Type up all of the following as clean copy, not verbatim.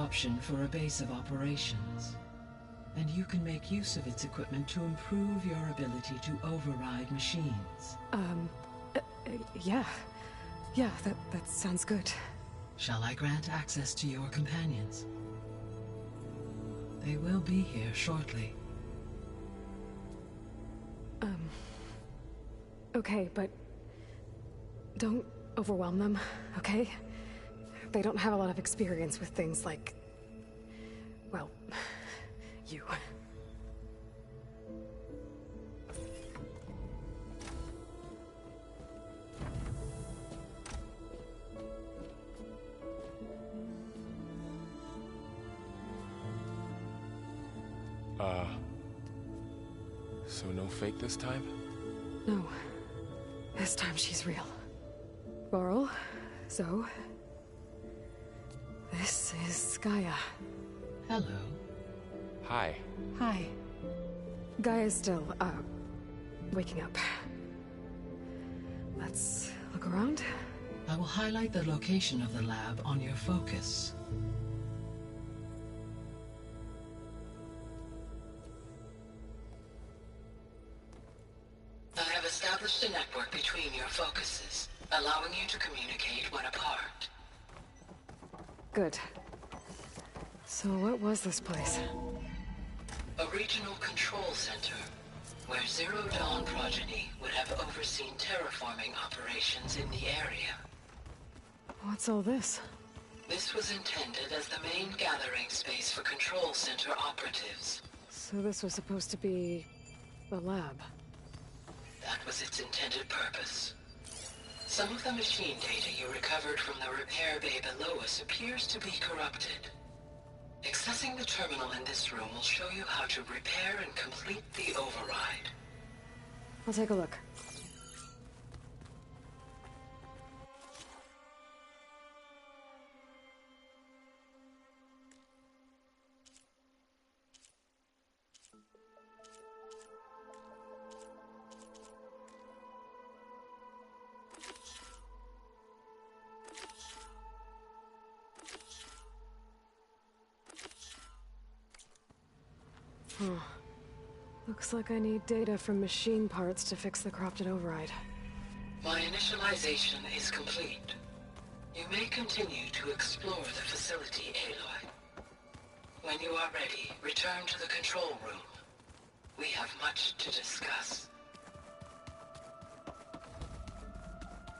option for a base of operations, and you can make use of its equipment to improve your ability to override machines. Yeah. Yeah, that sounds good. Shall I grant access to your companions? They will be here shortly. Okay, but don't overwhelm them, okay? They don't have a lot of experience with things like, well, you. So no fake this time? No. This time she's real. Laurel, Zoe. This is Gaia. Hello. Hi. Hi. Gaia's still, waking up. Let's look around. I will highlight the location of the lab on your focus. I have established a network between your focuses, allowing you to communicate when apart. Good. So what was this place? A regional control center, where Zero Dawn progeny would have overseen terraforming operations in the area. What's all this? This was intended as the main gathering space for control center operatives. So this was supposed to be the lab. That was its intended purpose. Some of the machine data you recovered from the repair bay below us appears to be corrupted. Accessing the terminal in this room will show you how to repair and complete the override. I'll take a look. Looks like I need data from machine parts to fix the corrupted override. My initialization is complete. You may continue to explore the facility, Aloy. When you are ready, return to the control room. We have much to discuss.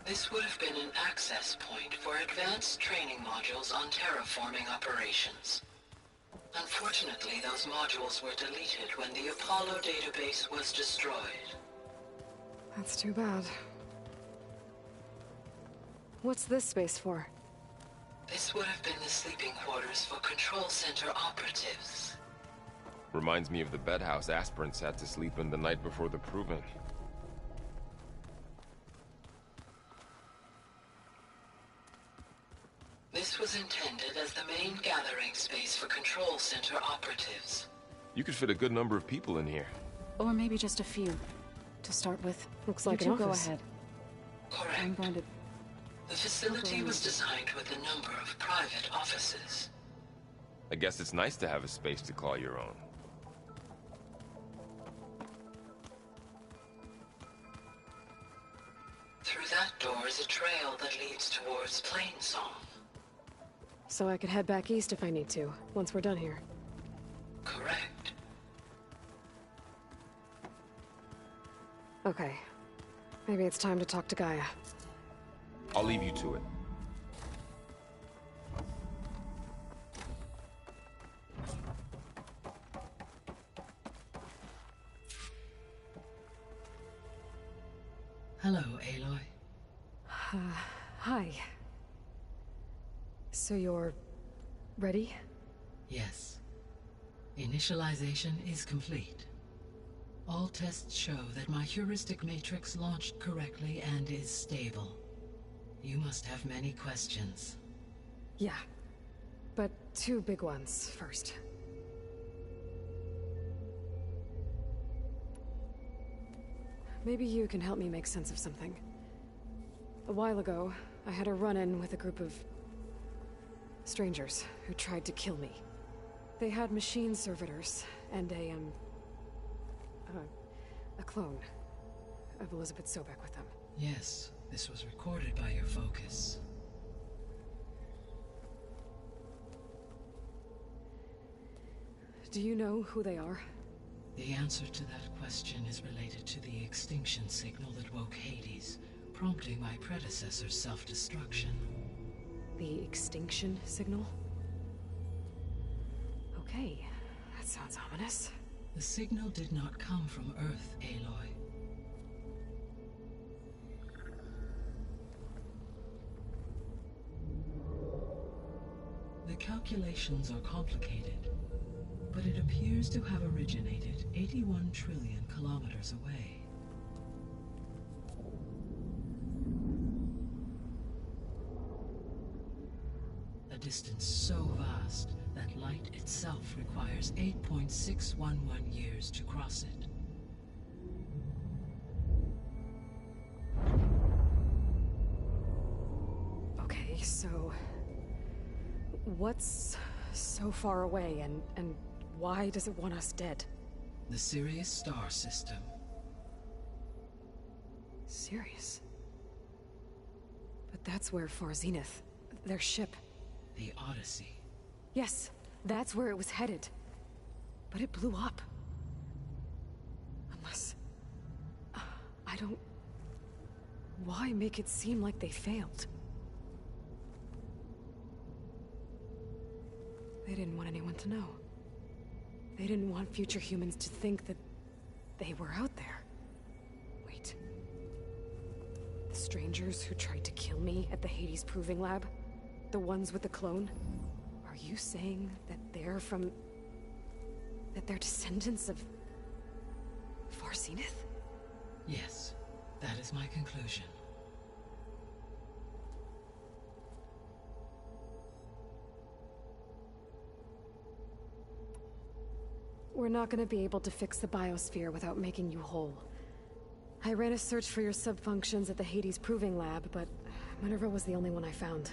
This would have been an access point for advanced training modules on terraforming operations. Unfortunately, those modules were deleted when the Apollo database was destroyed. That's too bad. What's this space for? This would have been the sleeping quarters for control center operatives. Reminds me of the bedhouse aspirants had to sleep in the night before the proving. This was intended as the main gathering space for control center operatives. You could fit a good number of people in here. Or maybe just a few, to start with. Looks like an you two go office. ahead. Correct. I'm going to... The facility was designed with a number of private offices. I guess it's nice to have a space to call your own. Through that door is a trail that leads towards Plainsong. So I could head back east if I need to, once we're done here. Correct. Okay. Maybe it's time to talk to Gaia. I'll leave you to it. Hello, Aloy. Hi. So you're... ready? Yes. Initialization is complete. All tests show that my heuristic matrix launched correctly and is stable. You must have many questions. Yeah. But two big ones first. Maybe you can help me make sense of something. A while ago, I had a run-in with a group of... Strangers who tried to kill me. They had machine servitors and a clone of Elizabeth Sobek with them. Yes, this was recorded by your focus. Do you know who they are? The answer to that question is related to the extinction signal that woke Hades, prompting my predecessor's self-destruction. The extinction signal? Okay, that sounds ominous. The signal did not come from Earth, Aloy. The calculations are complicated, but it appears to have originated 81 trillion kilometers away. A distance so vast that light itself requires 8.611 years to cross it. Okay, so... what's so far away, and why does it want us dead? The Sirius star system. Sirius? But that's where Far Zenith, their ship... The Odyssey. Yes, that's where it was headed. But it blew up. Unless... I don't... Why make it seem like they failed? They didn't want anyone to know. They didn't want future humans to think that they were out there. Wait. The strangers who tried to kill me at the Hades Proving Lab? The ones with the clone? Are you saying that they're from... that they're descendants of... Far Zenith? Yes, that is my conclusion. We're not gonna be able to fix the biosphere without making you whole. I ran a search for your subfunctions at the Hades Proving Lab, but Minerva was the only one I found.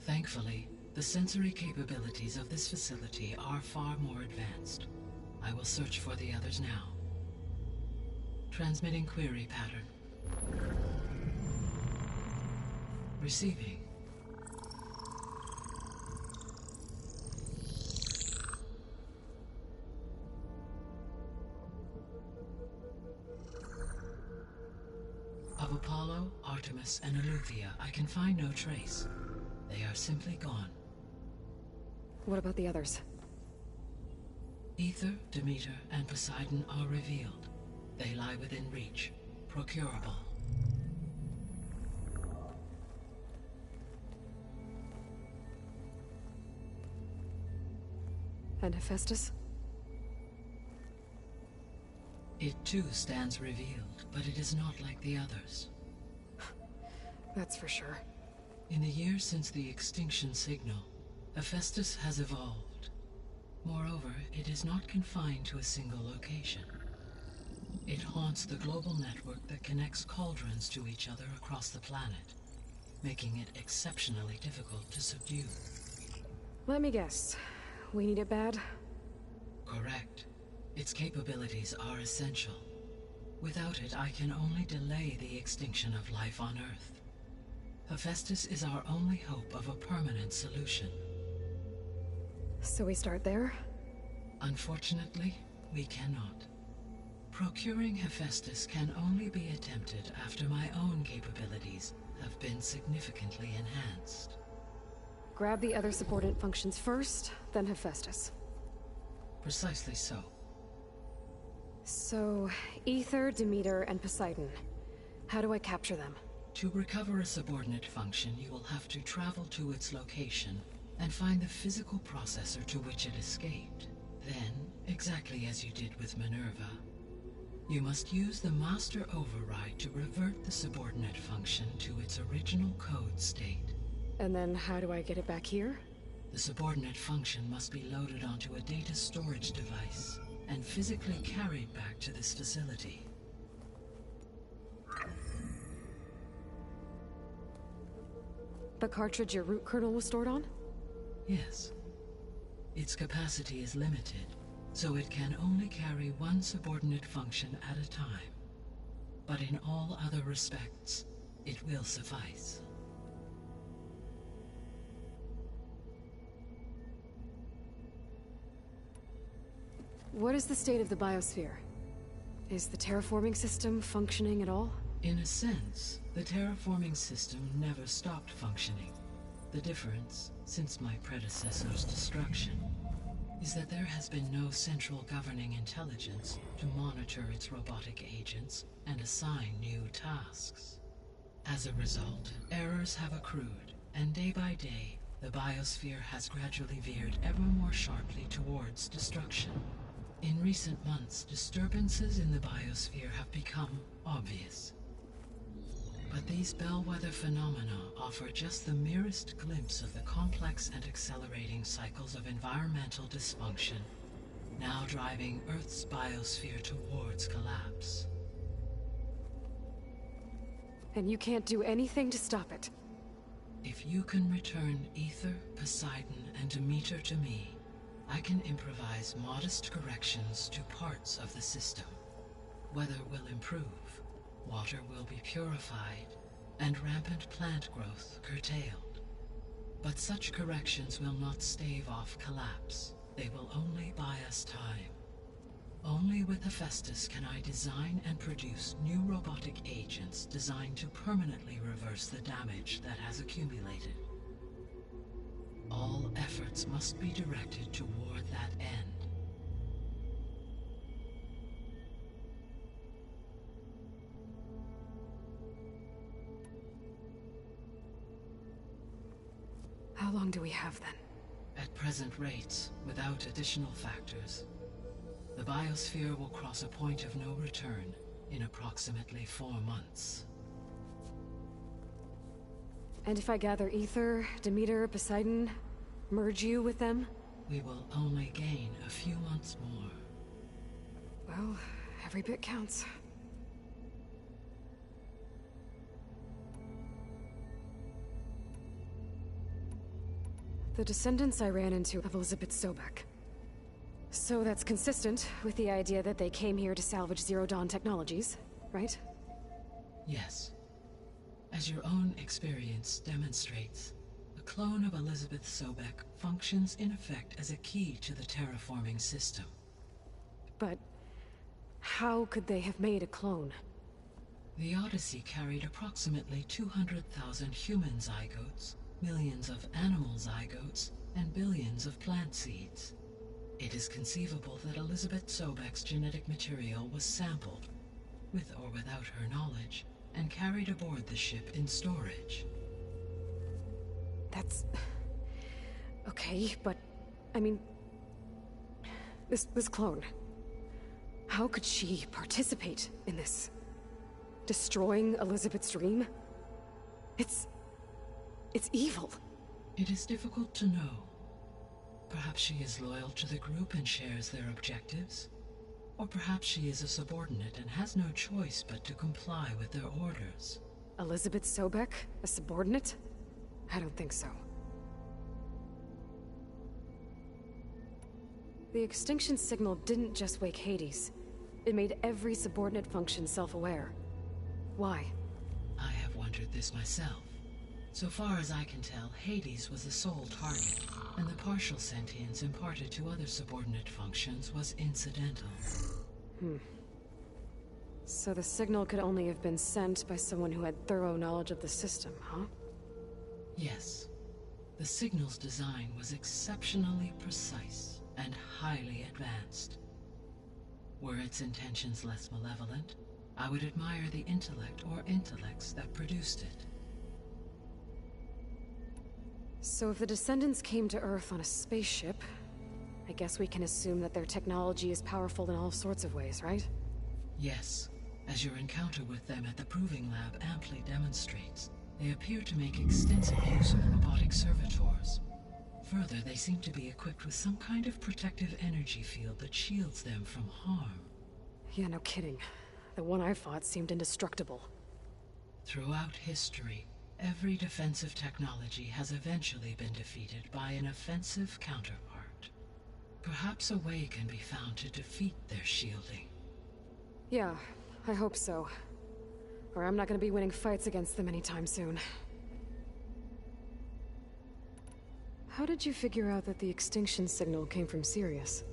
Thankfully, the sensory capabilities of this facility are far more advanced. I will search for the others now. Transmitting query pattern. Receiving. Of Apollo, Artemis, and Eleuthia, I can find no trace. They are simply gone. What about the others? Ether, Demeter, and Poseidon are revealed. They lie within reach, procurable. And Hephaestus? It too stands revealed, but it is not like the others. That's for sure. In the years since the extinction signal, Hephaestus has evolved. Moreover, it is not confined to a single location. It haunts the global network that connects cauldrons to each other across the planet, making it exceptionally difficult to subdue. Let me guess. We need it bad? Correct. Its capabilities are essential. Without it, I can only delay the extinction of life on Earth. Hephaestus is our only hope of a permanent solution. So we start there? Unfortunately, we cannot. Procuring Hephaestus can only be attempted after my own capabilities have been significantly enhanced. Grab the other subordinate functions first, then Hephaestus. Precisely so. So, Ether, Demeter, and Poseidon. How do I capture them? To recover a subordinate function, you will have to travel to its location and find the physical processor to which it escaped. Then, exactly as you did with Minerva, you must use the master override to revert the subordinate function to its original code state. And then how do I get it back here? The subordinate function must be loaded onto a data storage device and physically carried back to this facility. The cartridge your root kernel was stored on? Yes. Its capacity is limited, so it can only carry one subordinate function at a time. But in all other respects, it will suffice. What is the state of the biosphere? Is the terraforming system functioning at all? In a sense, the terraforming system never stopped functioning. The difference, since my predecessor's destruction, is that there has been no central governing intelligence to monitor its robotic agents and assign new tasks. As a result, errors have accrued, and day by day, the biosphere has gradually veered ever more sharply towards destruction. In recent months, disturbances in the biosphere have become obvious. But these bellwether phenomena offer just the merest glimpse of the complex and accelerating cycles of environmental dysfunction, now driving Earth's biosphere towards collapse. And you can't do anything to stop it? If you can return Ether, Poseidon, and Demeter to me, I can improvise modest corrections to parts of the system. Weather will improve, water will be purified, and rampant plant growth curtailed. But such corrections will not stave off collapse. They will only buy us time. Only with Hephaestus can I design and produce new robotic agents designed to permanently reverse the damage that has accumulated. All efforts must be directed toward that end. How long do we have then? At present rates, without additional factors, the biosphere will cross a point of no return in approximately 4 months. And if I gather Ether, Demeter, Poseidon, merge you with them? We will only gain a few months more. Well, every bit counts. The descendants I ran into of Elizabeth Sobek. So that's consistent with the idea that they came here to salvage Zero Dawn technologies, right? Yes. As your own experience demonstrates, a clone of Elizabeth Sobek functions in effect as a key to the terraforming system. But how could they have made a clone? The Odyssey carried approximately 200,000 human zygotes, millions of animal zygotes, and billions of plant seeds. It is conceivable that Elizabeth Sobek's genetic material was sampled, with or without her knowledge, and carried aboard the ship in storage. That's... okay, but... I mean... This clone... How could she participate in this? Destroying Elizabeth's dream? It's evil. It is difficult to know. Perhaps she is loyal to the group and shares their objectives. Or perhaps she is a subordinate and has no choice but to comply with their orders. Elizabeth Sobek? A subordinate? I don't think so. The extinction signal didn't just wake Hades. It made every subordinate function self-aware. Why? I have wondered this myself. So far as I can tell, Hades was the sole target, and the partial sentience imparted to other subordinate functions was incidental. So the signal could only have been sent by someone who had thorough knowledge of the system, huh? Yes. The signal's design was exceptionally precise and highly advanced. Were its intentions less malevolent, I would admire the intellect or intellects that produced it. So if the descendants came to Earth on a spaceship, I guess we can assume that their technology is powerful in all sorts of ways, right? Yes, as your encounter with them at the Proving Lab amply demonstrates, they appear to make extensive use of robotic servitors. Further, they seem to be equipped with some kind of protective energy field that shields them from harm. Yeah, no kidding. The one I fought seemed indestructible. Throughout history, Every defensive technology has eventually been defeated by an offensive counterpart. Perhaps a way can be found to defeat their shielding. Yeah, I hope so. Or I'm not gonna be winning fights against them anytime soon. How did you figure out that the extinction signal came from Sirius?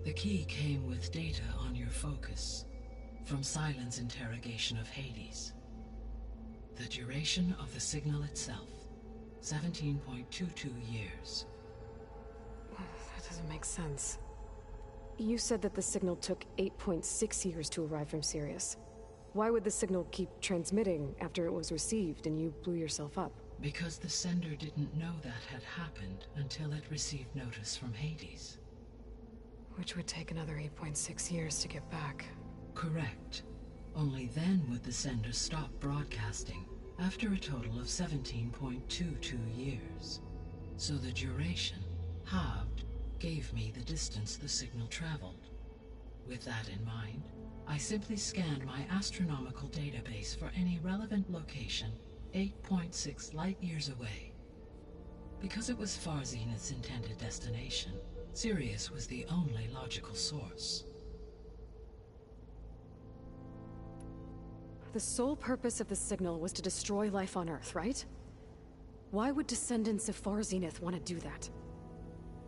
The key came with data on your focus, from Silent's interrogation of Hades. The duration of the signal itself, 17.22 years. That doesn't make sense. You said that the signal took 8.6 years to arrive from Sirius. Why would the signal keep transmitting after it was received and you blew yourself up? Because the sender didn't know that had happened until it received notice from Hades. Which would take another 8.6 years to get back. Correct. Only then would the sender stop broadcasting, after a total of 17.22 years. So the duration, halved, gave me the distance the signal traveled. With that in mind, I simply scanned my astronomical database for any relevant location 8.6 light-years away. Because it was Far Zenith's intended destination, Sirius was the only logical source. The sole purpose of the signal was to destroy life on Earth, right? Why would descendants of Far Zenith want to do that?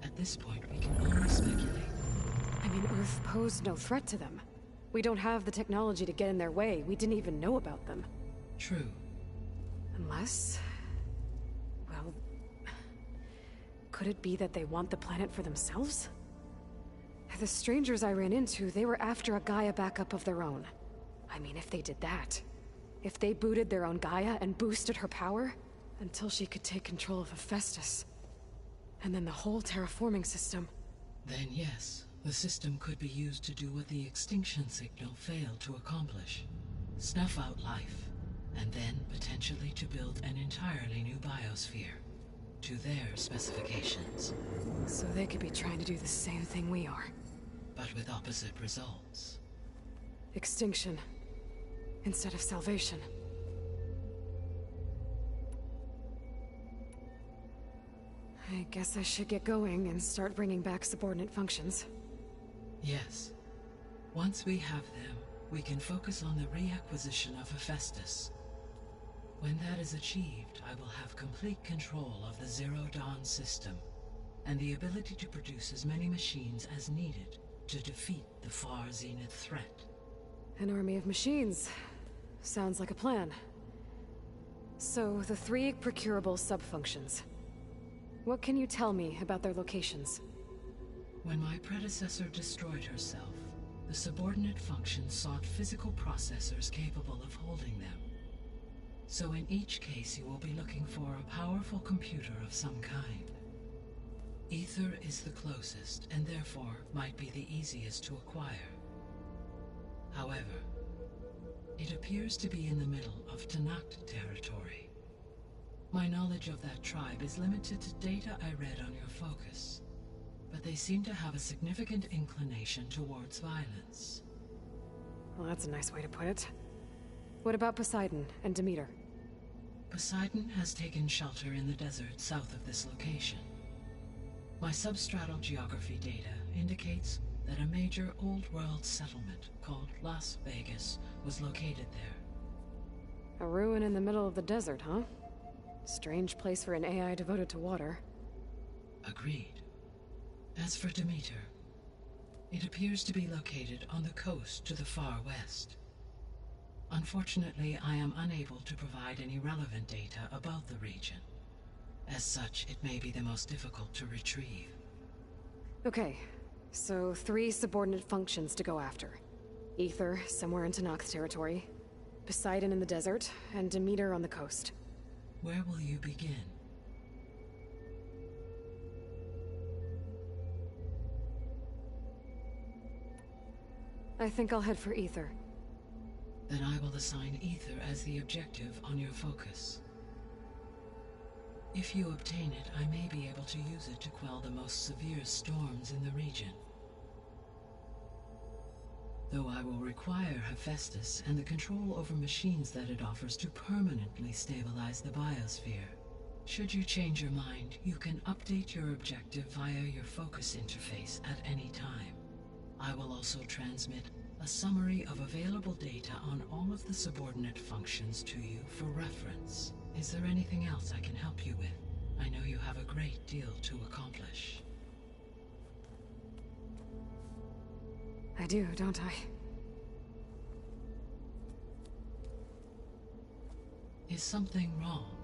At this point, we can only speculate. I mean, Earth posed no threat to them. We don't have the technology to get in their way. We didn't even know about them. True. Unless... well... could it be that they want the planet for themselves? The strangers I ran into, they were after a Gaia backup of their own. I mean, if they did that... if they booted their own Gaia and boosted her power... until she could take control of Hephaestus. And then the whole terraforming system... Then yes, the system could be used to do what the extinction signal failed to accomplish. Snuff out life, and then potentially to build an entirely new biosphere, to their specifications. So they could be trying to do the same thing we are. But with opposite results. Extinction. Instead of salvation. I guess I should get going and start bringing back subordinate functions. Yes. Once we have them, we can focus on the reacquisition of Hephaestus. When that is achieved, I will have complete control of the Zero Dawn system, and the ability to produce as many machines as needed to defeat the Far Zenith threat. An army of machines. Sounds like a plan. So, the 3 procurable sub-functions. What can you tell me about their locations? When my predecessor destroyed herself, the subordinate functions sought physical processors capable of holding them. So in each case you will be looking for a powerful computer of some kind. Ether is the closest, and therefore might be the easiest to acquire. However, it appears to be in the middle of Tanakh territory. My knowledge of that tribe is limited to data I read on your focus, but they seem to have a significant inclination towards violence. Well, that's a nice way to put it. What about Poseidon and Demeter? Poseidon has taken shelter in the desert south of this location. My substratal geography data indicates that a major old-world settlement called Las Vegas was located there. A ruin in the middle of the desert, huh? Strange place for an AI devoted to water. Agreed. As for Demeter, it appears to be located on the coast to the far west. Unfortunately, I am unable to provide any relevant data about the region. As such, it may be the most difficult to retrieve. Okay, so 3 subordinate functions to go after. Ether, somewhere in Tanakh territory. Poseidon in the desert, and Demeter on the coast. Where will you begin? I think I'll head for Ether. Then I will assign Ether as the objective on your focus. If you obtain it, I may be able to use it to quell the most severe storms in the region. though I will require Hephaestus and the control over machines that it offers to permanently stabilize the biosphere. Should you change your mind, you can update your objective via your focus interface at any time. I will also transmit a summary of available data on all of the subordinate functions to you for reference. Is there anything else I can help you with? I know you have a great deal to accomplish. I do, don't I? Is something wrong?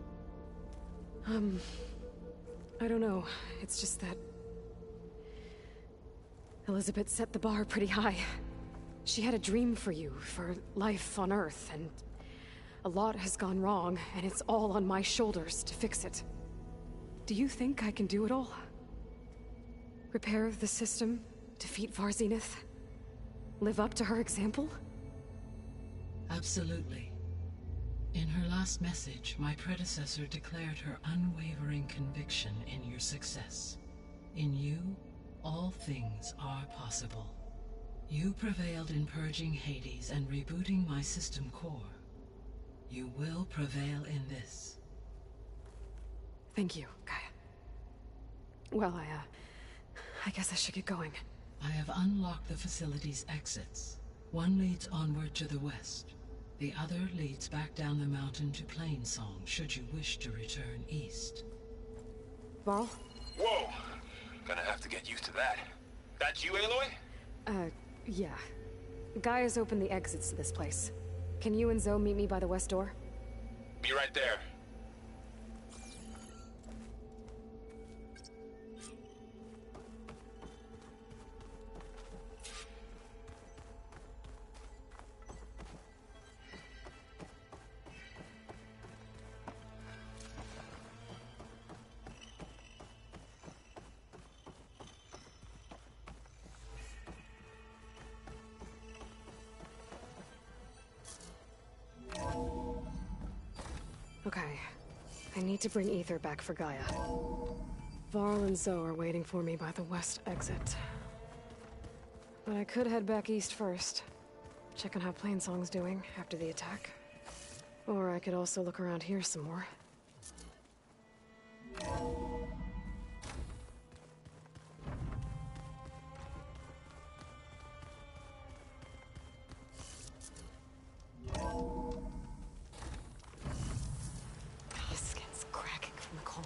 I don't know. It's just that Elizabeth set the bar pretty high. She had a dream for you, for life on Earth, and a lot has gone wrong, and it's all on my shoulders to fix it. Do you think I can do it all? Repair the system, defeat Varzenith, live up to her example? Absolutely. In her last message, my predecessor declared her unwavering conviction in your success. In you, all things are possible. You prevailed in purging Hades and rebooting my system core. You will prevail in this. Thank you, Gaia. Well, I guess I should get going. I have unlocked the facility's exits. One leads onward to the west. The other leads back down the mountain to Plainsong, should you wish to return east. Varl? Whoa! Gonna have to get used to that. That's you, Aloy? Yeah. Gaia's opened the exits to this place. Can you and Zoe meet me by the west door? Be right there. Okay. I need to bring Ether back for Gaia. Varl and Zoe are waiting for me by the west exit. But I could head back east first. Check on how Plainsong's doing after the attack. Or I could also look around here some more. My skin's cracking from the cold.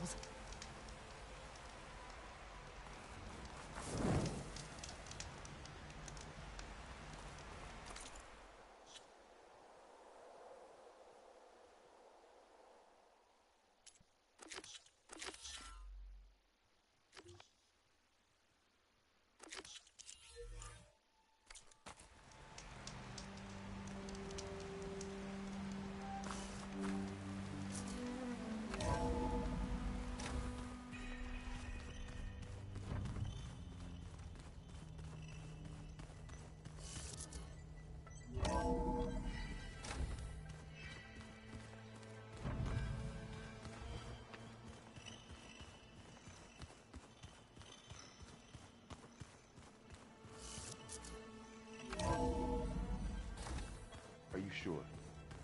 Are you sure?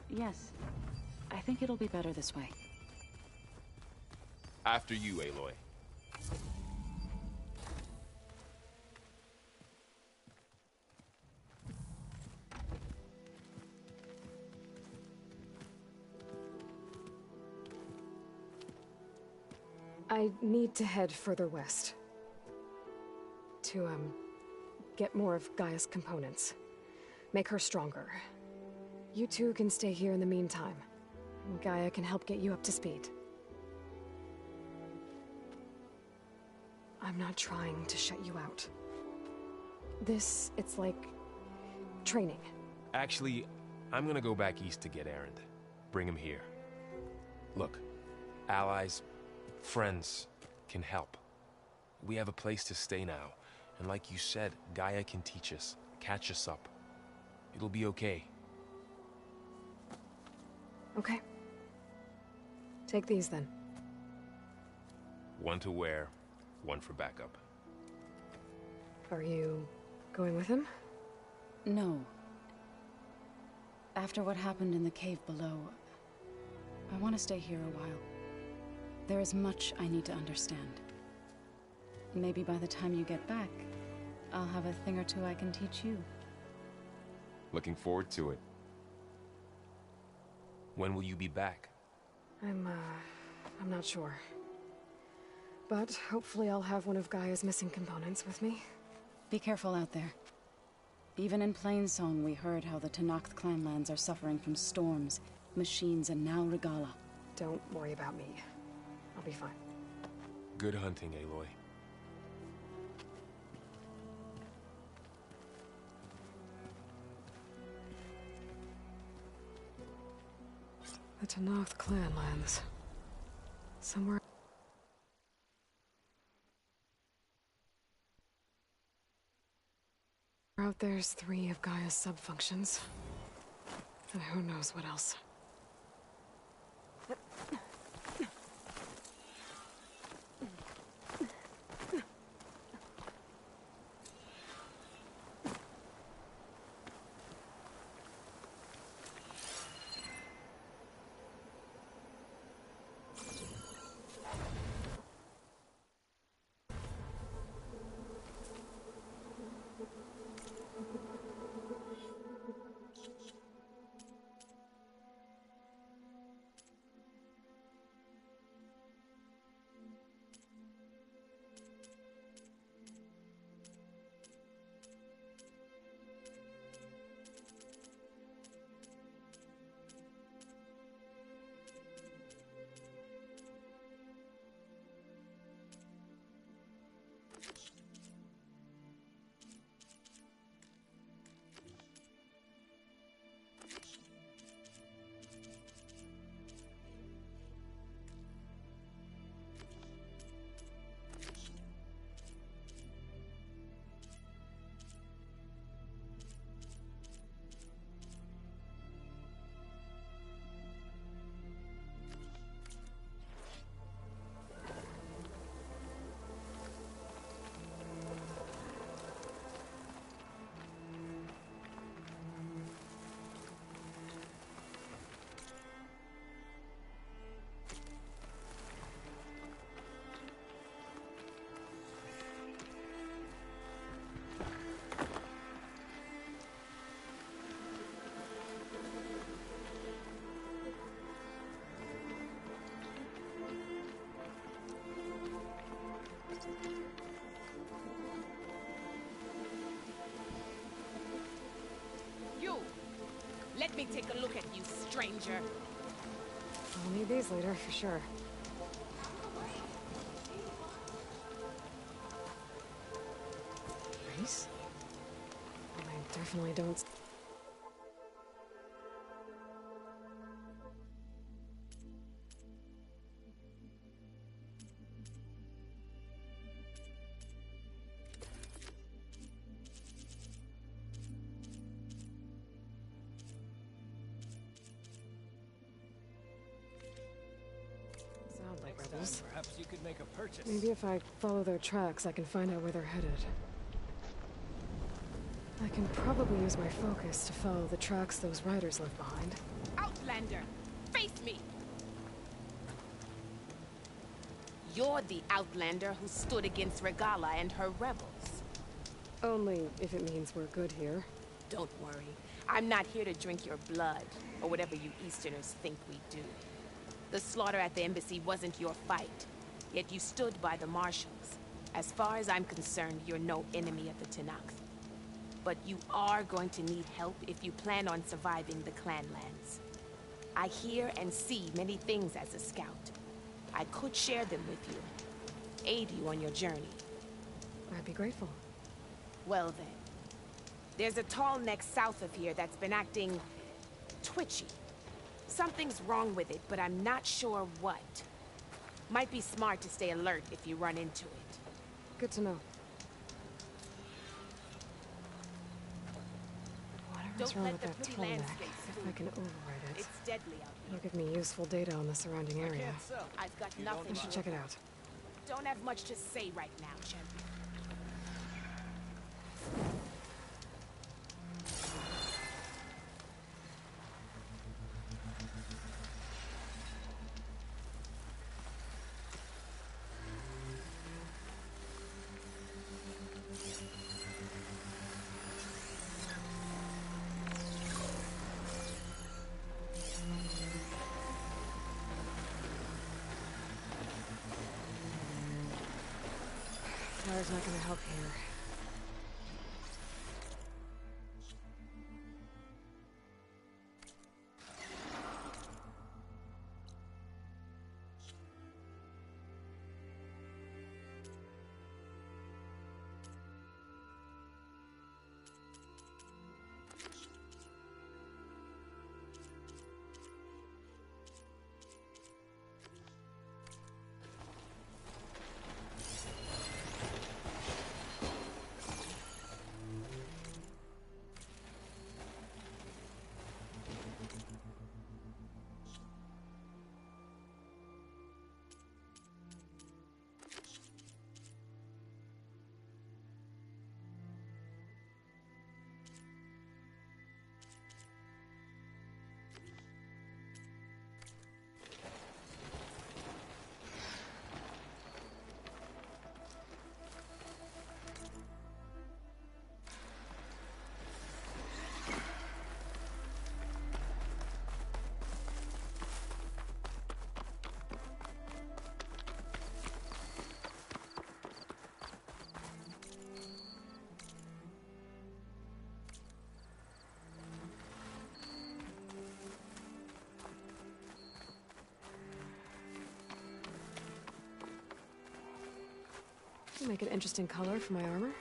Yes. I think it'll be better this way. After you, Aloy. I need to head further west. To, get more of Gaia's components. Make her stronger. You two can stay here in the meantime. And Gaia can help get you up to speed. I'm not trying to shut you out. It's like training. Actually, I'm gonna go back east to get Erend. Bring him here. Look, allies, friends can help. We have a place to stay now, and like you said, Gaia can teach us, catch us up. It'll be okay. Okay. Take these then. One to wear, one for backup. Are you going with him? No. After what happened in the cave below, I want to stay here a while. There is much I need to understand. Maybe by the time you get back, I'll have a thing or two I can teach you. Looking forward to it. When will you be back? I'm not sure. But hopefully I'll have one of Gaia's missing components with me. Be careful out there. Even in Plainsong, we heard how the Tenakth clanlands are suffering from storms, machines, and now Regala. Don't worry about me. I'll be fine. Good hunting, Aloy. The Tenakth clanlands. Somewhere... out there's 3 of Gaia's subfunctions. And who knows what else. Let me take a look at you, stranger. I'll need these later, for sure. Race? I definitely don't... Perhaps you could make a purchase. Maybe if I follow their tracks, I can find out where they're headed. I can probably use my focus to follow the tracks those riders left behind. Outlander, face me! You're the Outlander who stood against Regala and her rebels. Only if it means we're good here. Don't worry. I'm not here to drink your blood, or whatever you Easterners think we do. The slaughter at the embassy wasn't your fight, yet you stood by the marshals. As far as I'm concerned, you're no enemy of the Tenakth. But you are going to need help if you plan on surviving the clanlands. I hear and see many things as a scout. I could share them with you, aid you on your journey. I'd be grateful. Well then, there's a tall neck south of here that's been acting twitchy. Something's wrong with it, but I'm not sure what. Might be smart to stay alert if you run into it. Good to know. Whatever's wrong with that tall neck, if I can override it, It's deadly out here. it'll give me useful data on the surrounding area. I've got nothing. I should check it out. Don't have much to say right now, champion. Fire's not gonna help here. Make an interesting color for my armor.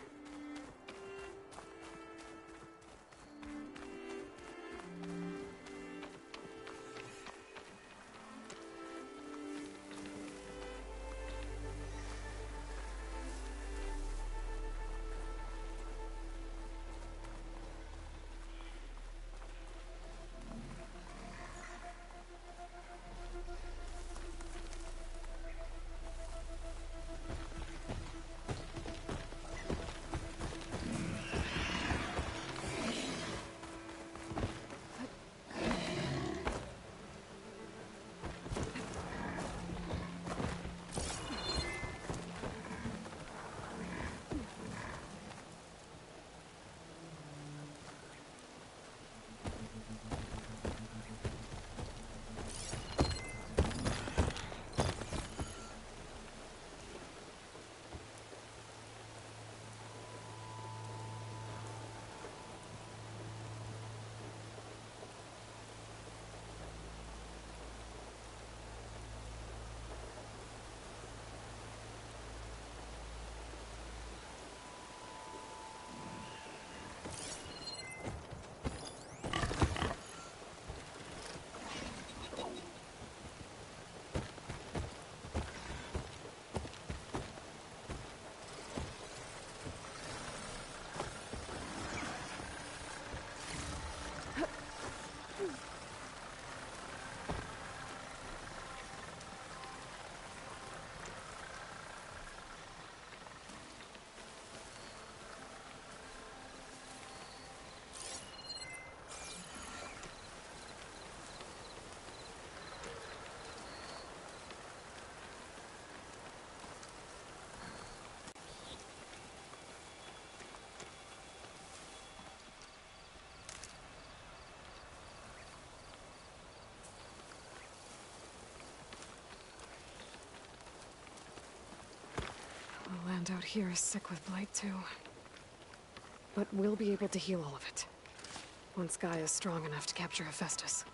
The land out here is sick with blight, too. But we'll be able to heal all of it. Once Gaia is strong enough to capture Hephaestus.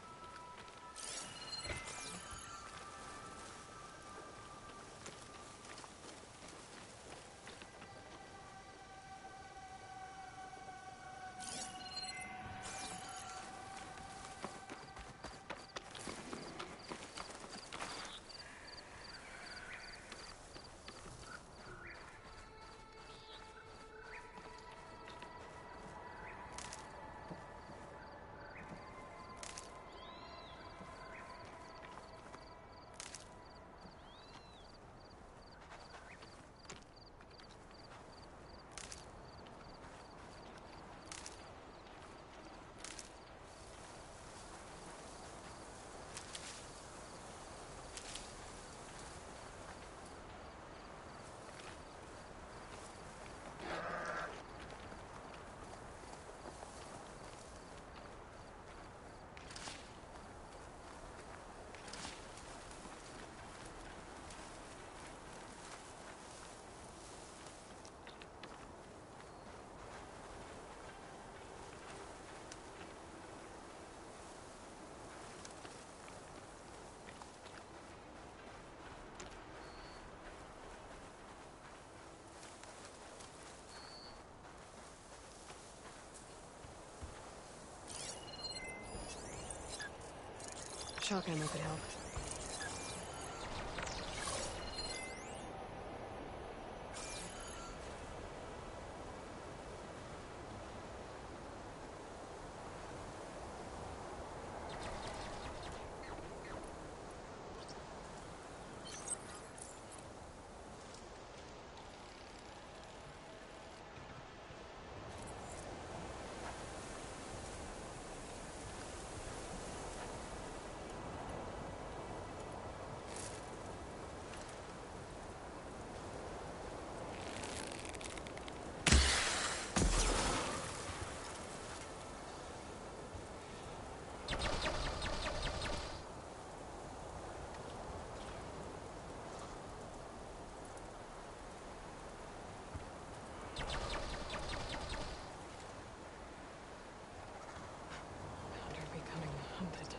Chalk ammo could help. Becoming hunted.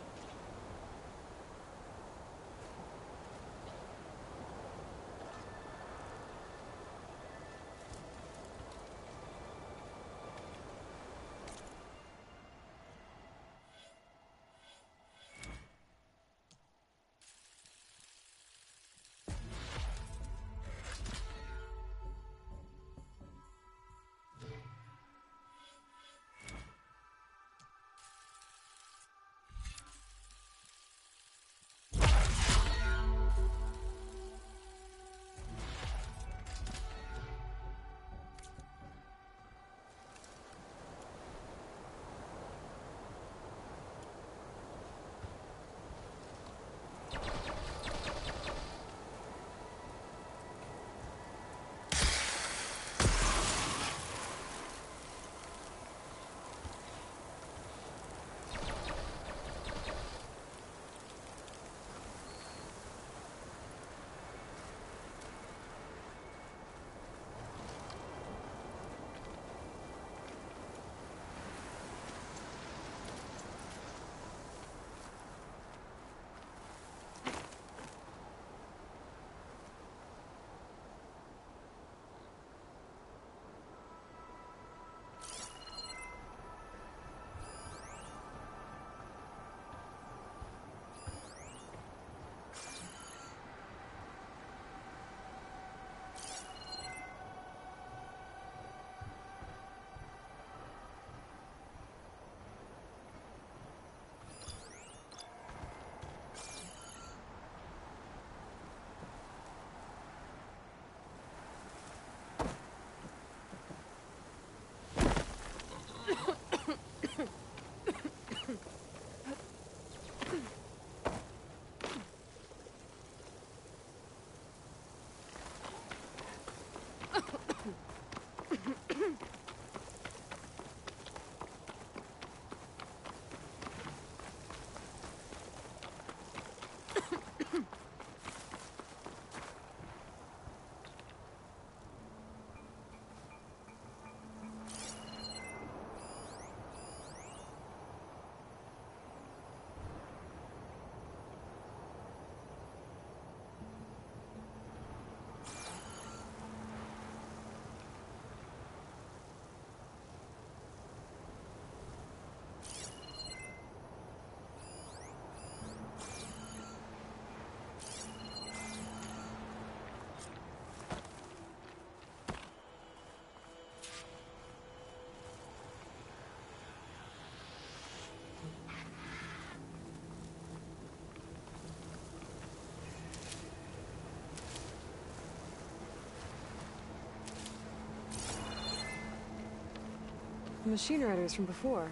The machine riders from before.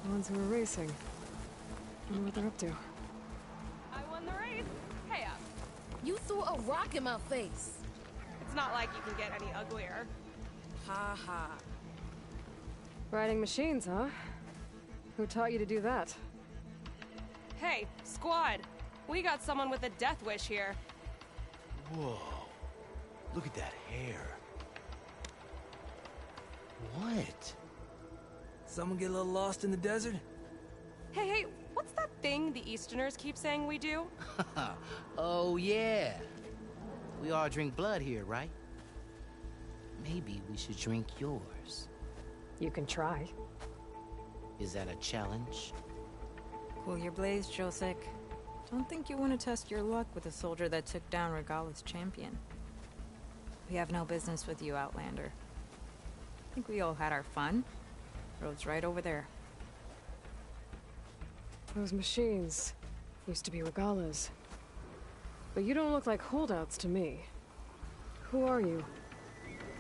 The ones who were racing. Wonder what they're up to. I won the race. Hey up. You threw a rock in my face. It's not like you can get any uglier. Ha ha. Riding machines, huh? Who taught you to do that? Hey, squad. We got someone with a death wish here. Whoa. Look at that hair. What? Someone get a little lost in the desert? Hey, what's that thing the Easterners keep saying we do? Oh, yeah. We all drink blood here, right? Maybe we should drink yours. You can try. Is that a challenge? Cool your blaze, Josek. Don't think you want to test your luck with a soldier that took down Regala's champion. We have no business with you, Outlander. I think we all had our fun. Road's right over there. Those machines used to be Regala's. But you don't look like holdouts to me. Who are you?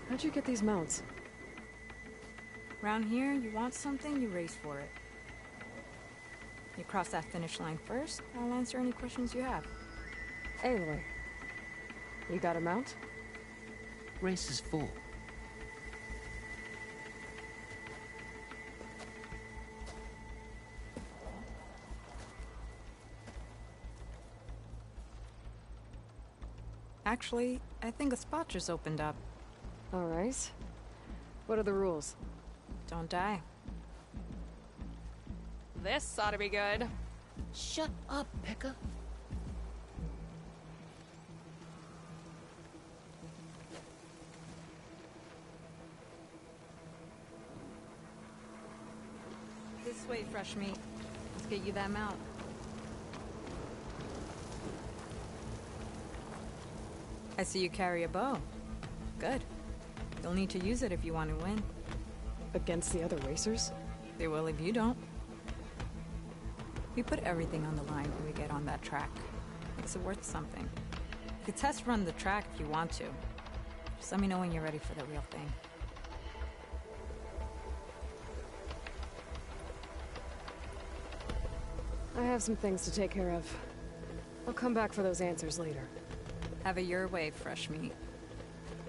How'd you get these mounts? Around here, you want something, you race for it. You cross that finish line first, I'll answer any questions you have. Aloy, you got a mount? Race is full. Actually, I think a spot just opened up. All right. What are the rules? Don't die. This ought to be good. Shut up, Pekka. This way, fresh meat. Let's get you that mount. I see you carry a bow. Good. You'll need to use it if you want to win. Against the other racers? They will if you don't. We put everything on the line when we get on that track. Makes it worth something. You could test run the track if you want to. Just let me know when you're ready for the real thing. I have some things to take care of. I'll come back for those answers later. Have it your way, fresh meat.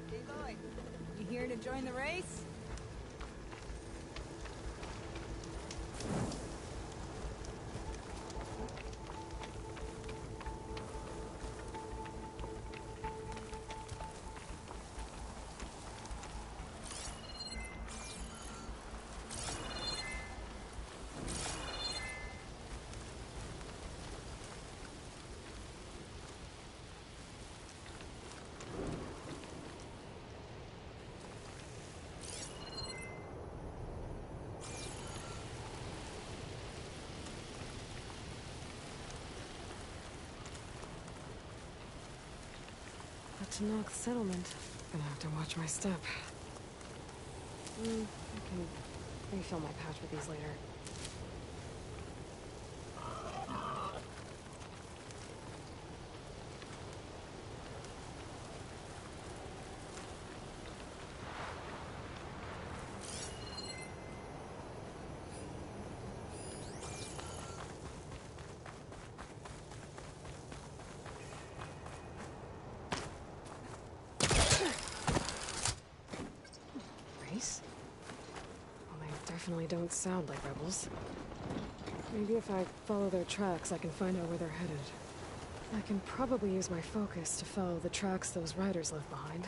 Hey, Lloyd. You here to join the race? To knock settlement. Gonna have to watch my step. I can refill my pouch with these later. Definitely don't sound like rebels. Maybe if I follow their tracks, I can find out where they're headed. I can probably use my focus to follow the tracks those riders left behind.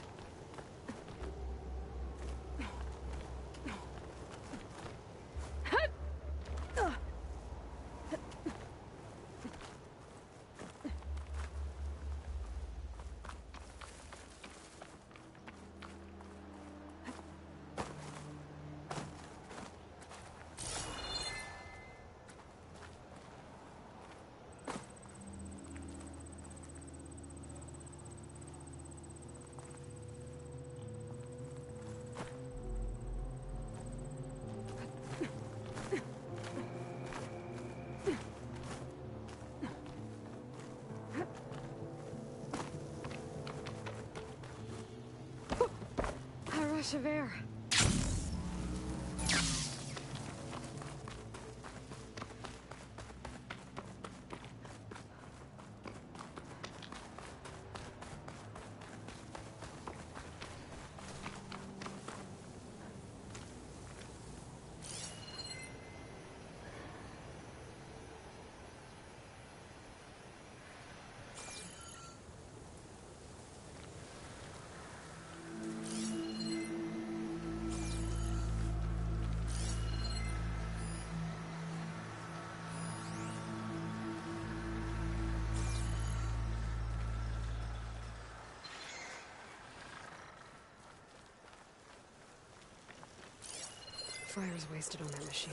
Rush of air. Fire's wasted on that machine.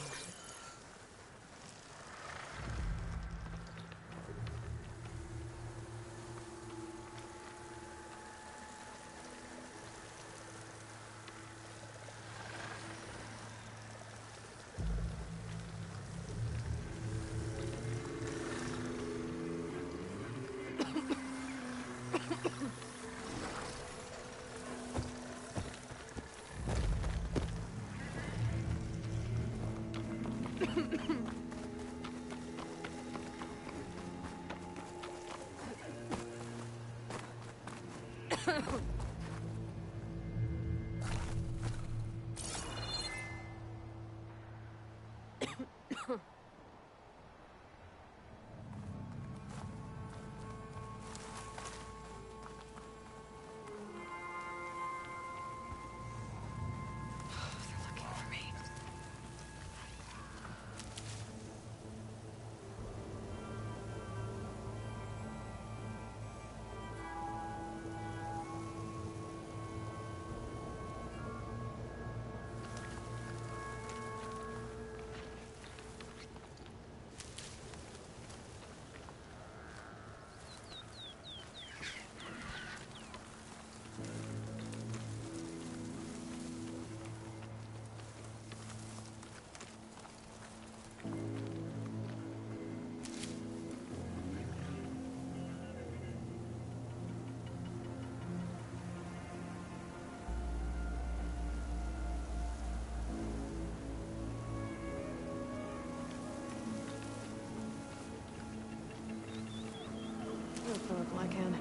Fill up my can.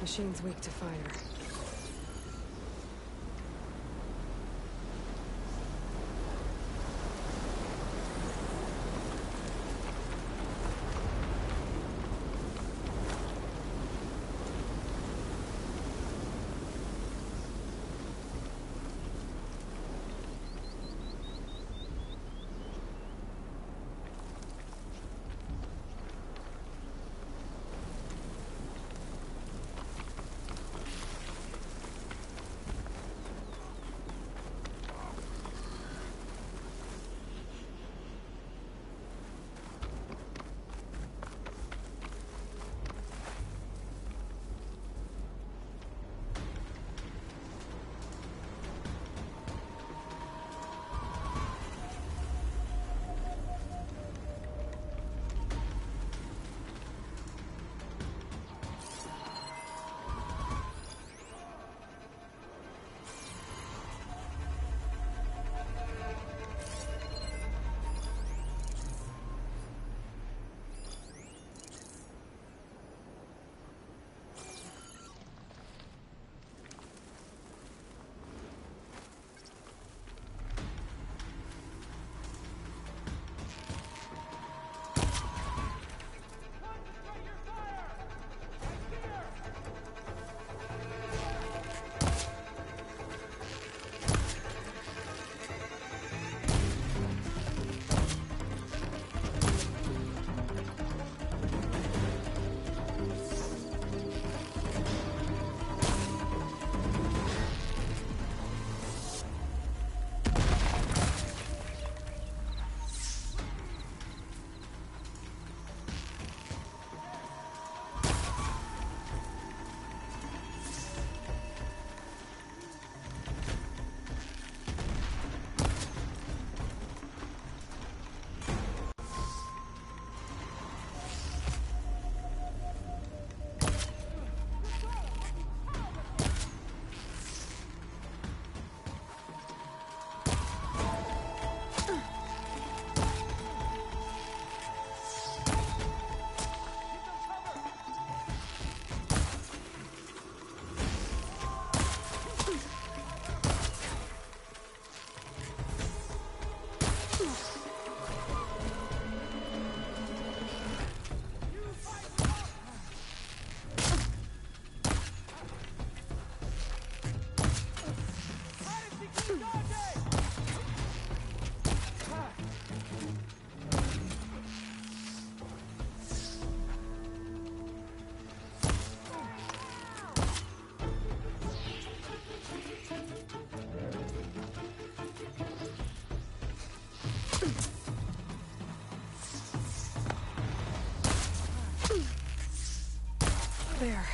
Machine's weak to fire. There.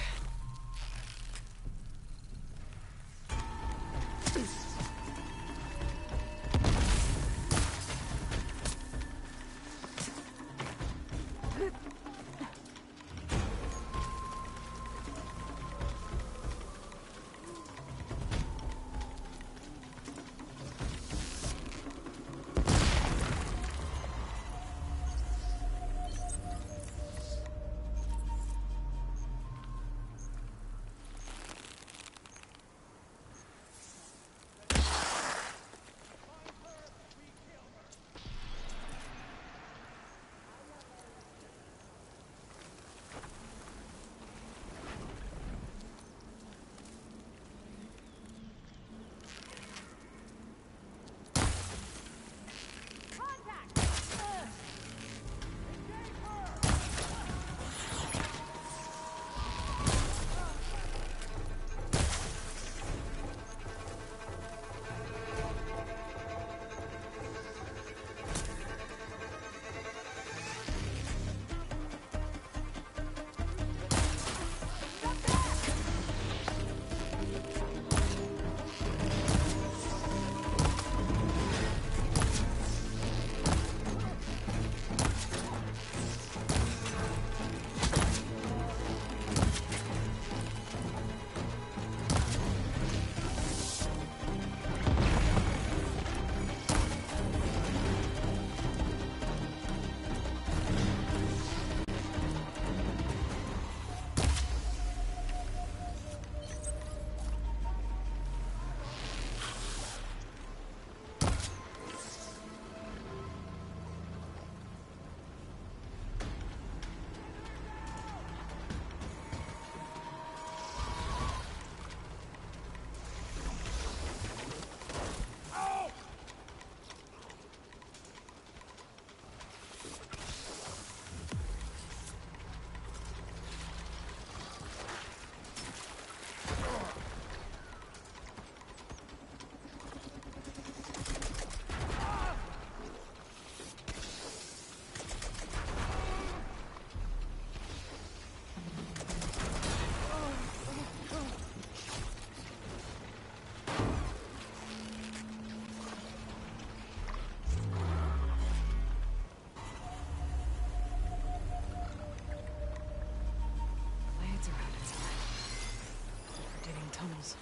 Tunnels.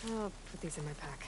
I'll put these in my pack.